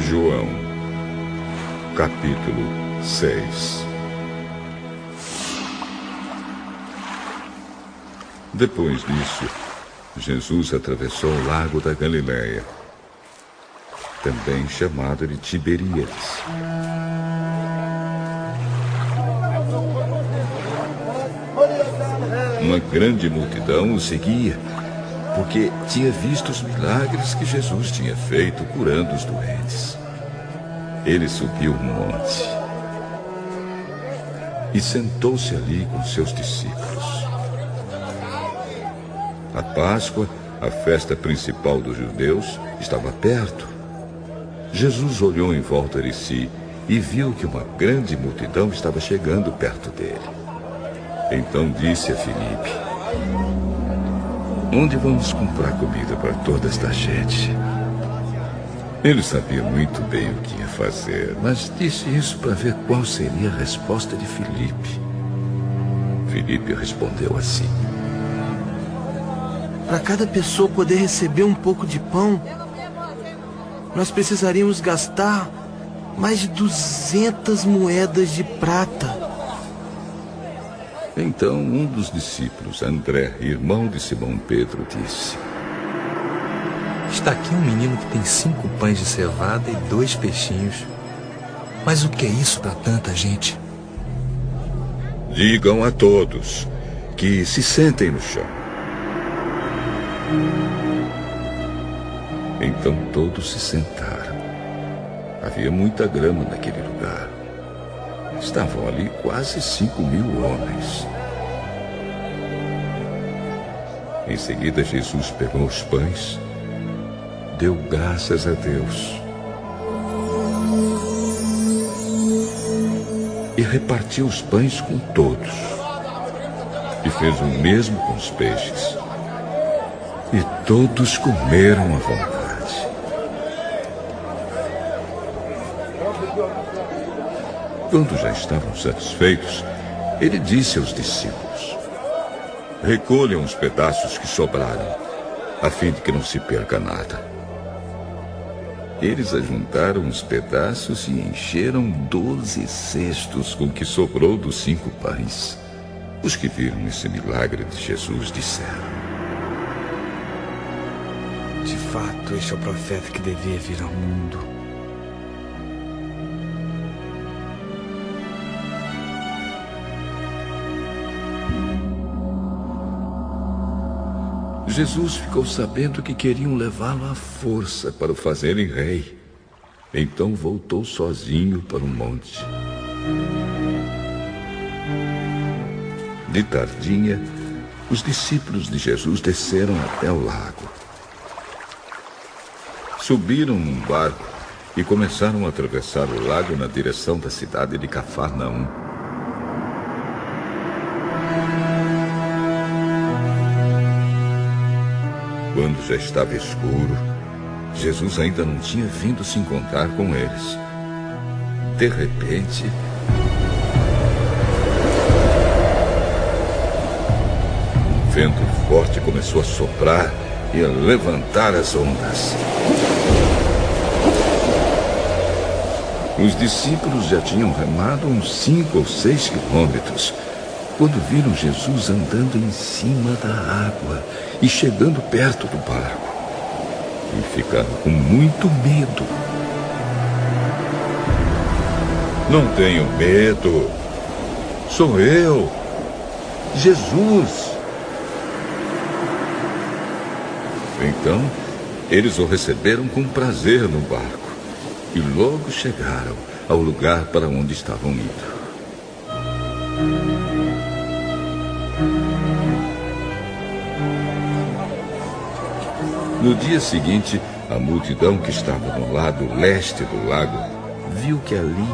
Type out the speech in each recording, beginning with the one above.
João, capítulo 6. Depois disso, Jesus atravessou o lago da Galileia, também chamado de Tiberíades. Uma grande multidão o seguia, porque tinha visto os milagres que Jesus tinha feito curando os doentes. Ele subiu um monte e sentou-se ali com seus discípulos. A Páscoa, a festa principal dos judeus, estava perto. Jesus olhou em volta de si e viu que uma grande multidão estava chegando perto dele. Então disse a Filipe: "Onde vamos comprar comida para toda esta gente?" Ele sabia muito bem o que ia fazer, mas disse isso para ver qual seria a resposta de Filipe. Filipe respondeu assim: "Para cada pessoa poder receber um pouco de pão, nós precisaríamos gastar mais de 200 moedas de prata." Então um dos discípulos, André, irmão de Simão Pedro, disse: "Está aqui um menino que tem 5 pães de cevada e 2 peixinhos. Mas o que é isso para tanta gente?" "Digam a todos que se sentem no chão." Então todos se sentaram. Havia muita grama naquele lugar. Estavam ali quase 5.000 homens. Em seguida, Jesus pegou os pães, deu graças a Deus e repartiu os pães com todos. E fez o mesmo com os peixes. E todos comeram à vontade. Quando já estavam satisfeitos, ele disse aos discípulos: "Recolham os pedaços que sobraram, a fim de que não se perca nada." Eles ajuntaram os pedaços e encheram 12 cestos com o que sobrou dos 5 pães. Os que viram esse milagre de Jesus disseram: "De fato, este é o profeta que devia vir ao mundo." Jesus ficou sabendo que queriam levá-lo à força para o fazerem rei. Então voltou sozinho para o monte. De tardinha, os discípulos de Jesus desceram até o lago. Subiram num barco e começaram a atravessar o lago na direção da cidade de Cafarnaum. Quando já estava escuro, Jesus ainda não tinha vindo se encontrar com eles. De repente, um vento forte começou a soprar e a levantar as ondas. Os discípulos já tinham remado uns 5 ou 6 quilômetros quando viram Jesus andando em cima da água e chegando perto do barco. E ficaram com muito medo. "Não tenham medo. Sou eu, Jesus." Então, eles o receberam com prazer no barco e logo chegaram ao lugar para onde estavam indo. No dia seguinte, a multidão que estava no lado leste do lago viu que ali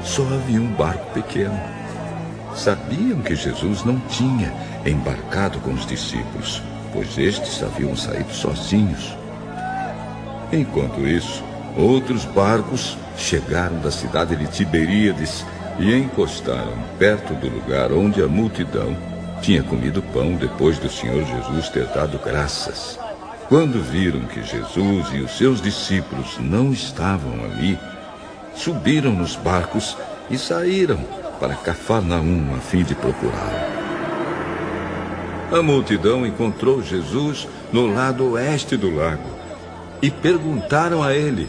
só havia um barco pequeno. Sabiam que Jesus não tinha embarcado com os discípulos, pois estes haviam saído sozinhos. Enquanto isso, outros barcos chegaram da cidade de Tiberíades e encostaram perto do lugar onde a multidão tinha comido pão depois do Senhor Jesus ter dado graças. Quando viram que Jesus e os seus discípulos não estavam ali, subiram nos barcos e saíram para Cafarnaum a fim de procurá-lo. A multidão encontrou Jesus no lado oeste do lago e perguntaram a ele: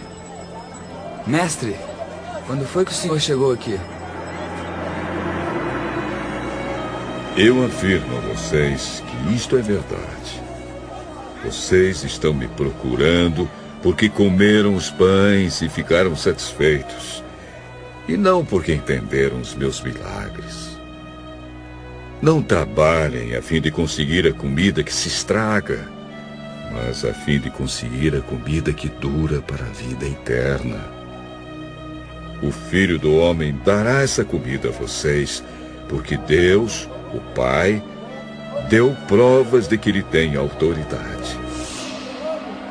Mestre, quando foi que o senhor chegou aqui? Eu afirmo a vocês que isto é verdade. Vocês estão me procurando porque comeram os pães e ficaram satisfeitos, e não porque entenderam os meus milagres. Não trabalhem a fim de conseguir a comida que se estraga, mas a fim de conseguir a comida que dura para a vida eterna. O Filho do Homem dará essa comida a vocês, porque Deus, o Pai, deu provas de que ele tem autoridade.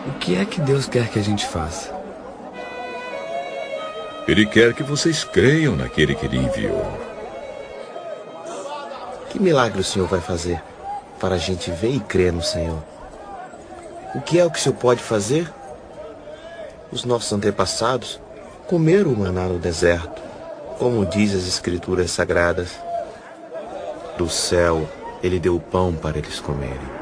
O que é que Deus quer que a gente faça? Ele quer que vocês creiam naquele que ele enviou. Que milagre o Senhor vai fazer para a gente ver e crer no Senhor? O que é o que o Senhor pode fazer? Os nossos antepassados comeram o maná no deserto, como diz as Escrituras Sagradas. Do céu, ele deu o pão para eles comerem.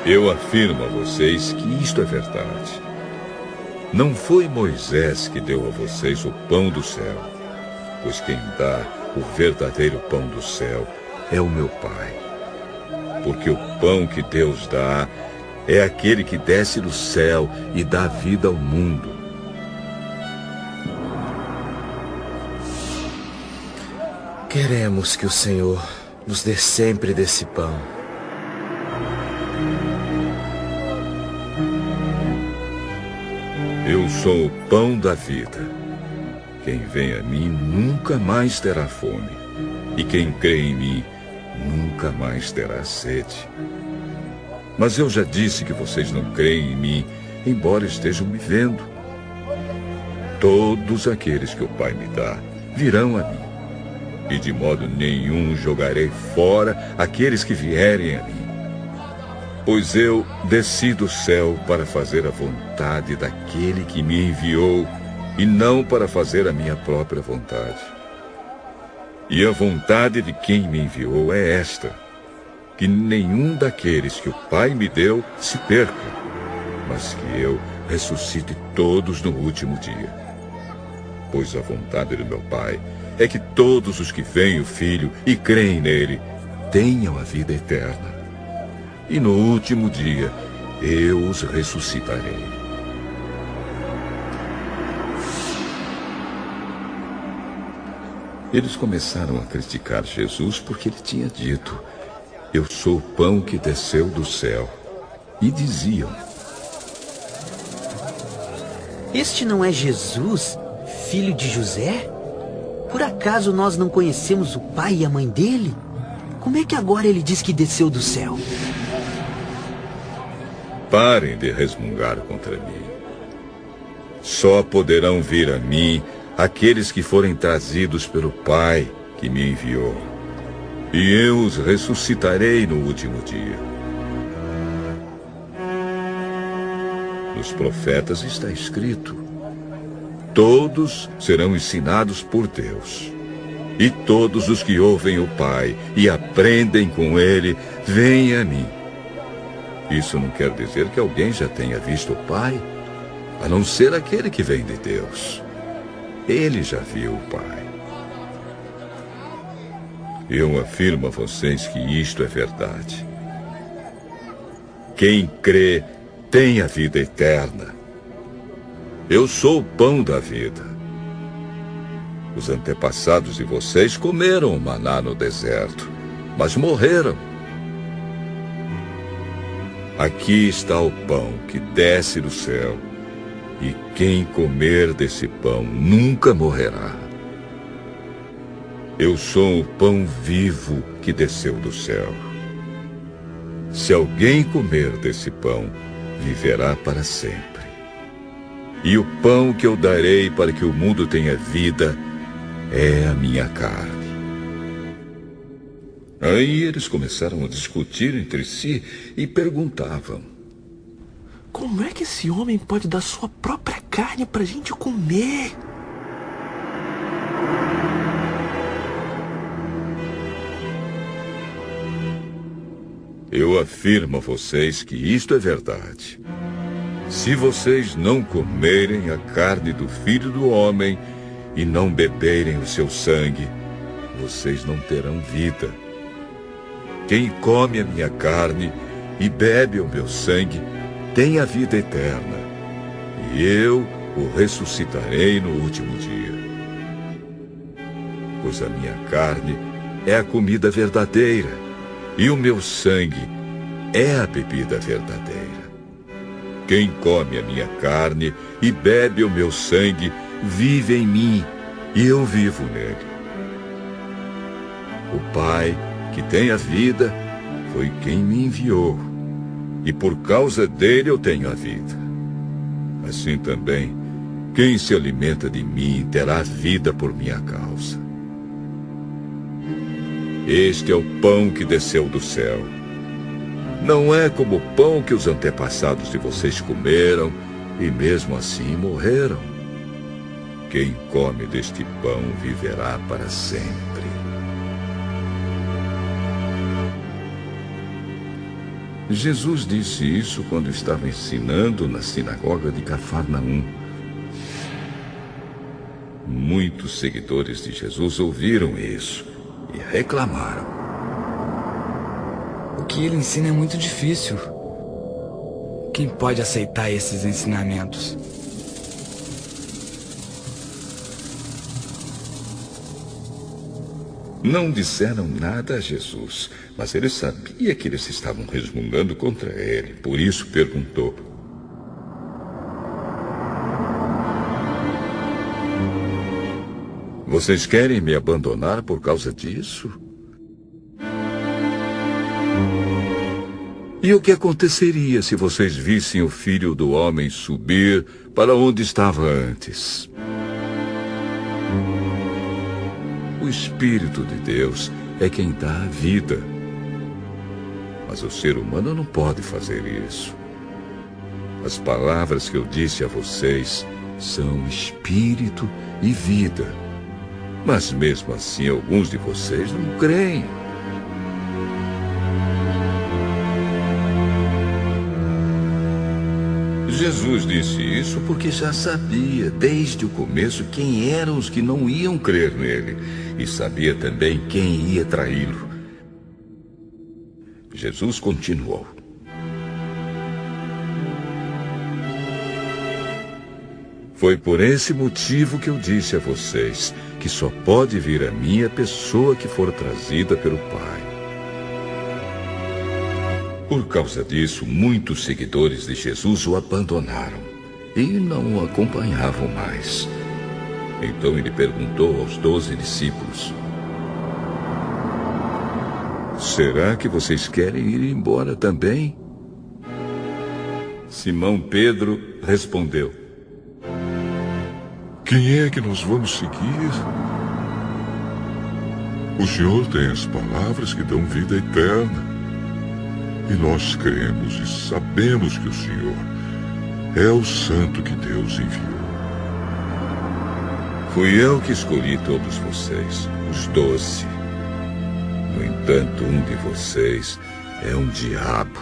Eu afirmo a vocês que isto é verdade. Não foi Moisés que deu a vocês o pão do céu, pois quem dá o verdadeiro pão do céu é o meu Pai. Porque o pão que Deus dá é aquele que desce do céu e dá vida ao mundo. Queremos que o Senhor nos dê sempre desse pão. Eu sou o pão da vida. Quem vem a mim nunca mais terá fome, e quem crê em mim nunca mais terá sede. Mas eu já disse que vocês não creem em mim, embora estejam me vendo. Todos aqueles que o Pai me dá virão a mim, e de modo nenhum jogarei fora aqueles que vierem a mim. Pois eu desci do céu para fazer a vontade daquele que me enviou, e não para fazer a minha própria vontade. E a vontade de quem me enviou é esta: que nenhum daqueles que o Pai me deu se perca, mas que eu ressuscite todos no último dia. Pois a vontade do meu Pai é que todos os que veem o Filho e creem nele tenham a vida eterna. E no último dia eu os ressuscitarei. Eles começaram a criticar Jesus porque ele tinha dito: eu sou o pão que desceu do céu. E diziam: este não é Jesus, filho de José? Por acaso nós não conhecemos o pai e a mãe dele? Como é que agora ele diz que desceu do céu? Parem de resmungar contra mim. Só poderão vir a mim aqueles que forem trazidos pelo Pai que me enviou. E eu os ressuscitarei no último dia. Nos profetas está escrito: todos serão ensinados por Deus. E todos os que ouvem o Pai e aprendem com ele, vêm a mim. Isso não quer dizer que alguém já tenha visto o Pai, a não ser aquele que vem de Deus. Ele já viu o Pai. Eu afirmo a vocês que isto é verdade. Quem crê tem a vida eterna. Eu sou o pão da vida. Os antepassados de vocês comeram o maná no deserto, mas morreram. Aqui está o pão que desce do céu, e quem comer desse pão nunca morrerá. Eu sou o pão vivo que desceu do céu. Se alguém comer desse pão, viverá para sempre. E o pão que eu darei para que o mundo tenha vida é a minha carne. Aí eles começaram a discutir entre si e perguntavam: Como é que esse homem pode dar sua própria carne pra gente comer? Eu afirmo a vocês que isto é verdade. Se vocês não comerem a carne do Filho do Homem e não beberem o seu sangue, vocês não terão vida. Quem come a minha carne e bebe o meu sangue tem a vida eterna, e eu o ressuscitarei no último dia. Pois a minha carne é a comida verdadeira, e o meu sangue é a bebida verdadeira. Quem come a minha carne e bebe o meu sangue vive em mim, e eu vivo nele. O Pai, que tem a vida, foi quem me enviou, e por causa dele eu tenho a vida. Assim também, quem se alimenta de mim terá vida por minha causa. Este é o pão que desceu do céu. Não é como o pão que os antepassados de vocês comeram e mesmo assim morreram. Quem come deste pão viverá para sempre. Jesus disse isso quando estava ensinando na sinagoga de Cafarnaum. Muitos seguidores de Jesus ouviram isso e reclamaram. O que ele ensina é muito difícil. Quem pode aceitar esses ensinamentos? Não disseram nada a Jesus, mas ele sabia que eles estavam resmungando contra ele. Por isso perguntou: Vocês querem me abandonar por causa disso? E o que aconteceria se vocês vissem o Filho do Homem subir para onde estava antes? O Espírito de Deus é quem dá a vida. Mas o ser humano não pode fazer isso. As palavras que eu disse a vocês são espírito e vida. Mas mesmo assim, alguns de vocês não creem. Jesus disse isso porque já sabia desde o começo quem eram os que não iam crer nele e sabia também quem ia traí-lo. Jesus continuou: Foi por esse motivo que eu disse a vocês que só pode vir a mim a pessoa que for trazida pelo Pai. Por causa disso, muitos seguidores de Jesus o abandonaram e não o acompanhavam mais. Então ele perguntou aos 12 discípulos: Será que vocês querem ir embora também? Simão Pedro respondeu: Quem é que nós vamos seguir? O Senhor tem as palavras que dão vida eterna. E nós cremos e sabemos que o Senhor é o Santo que Deus enviou. Fui eu que escolhi todos vocês, os 12. No entanto, um de vocês é um diabo.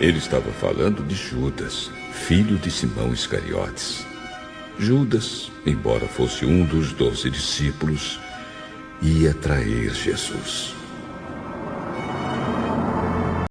Ele estava falando de Judas, filho de Simão Iscariotes. Judas, embora fosse um dos 12 discípulos, ia trair Jesus.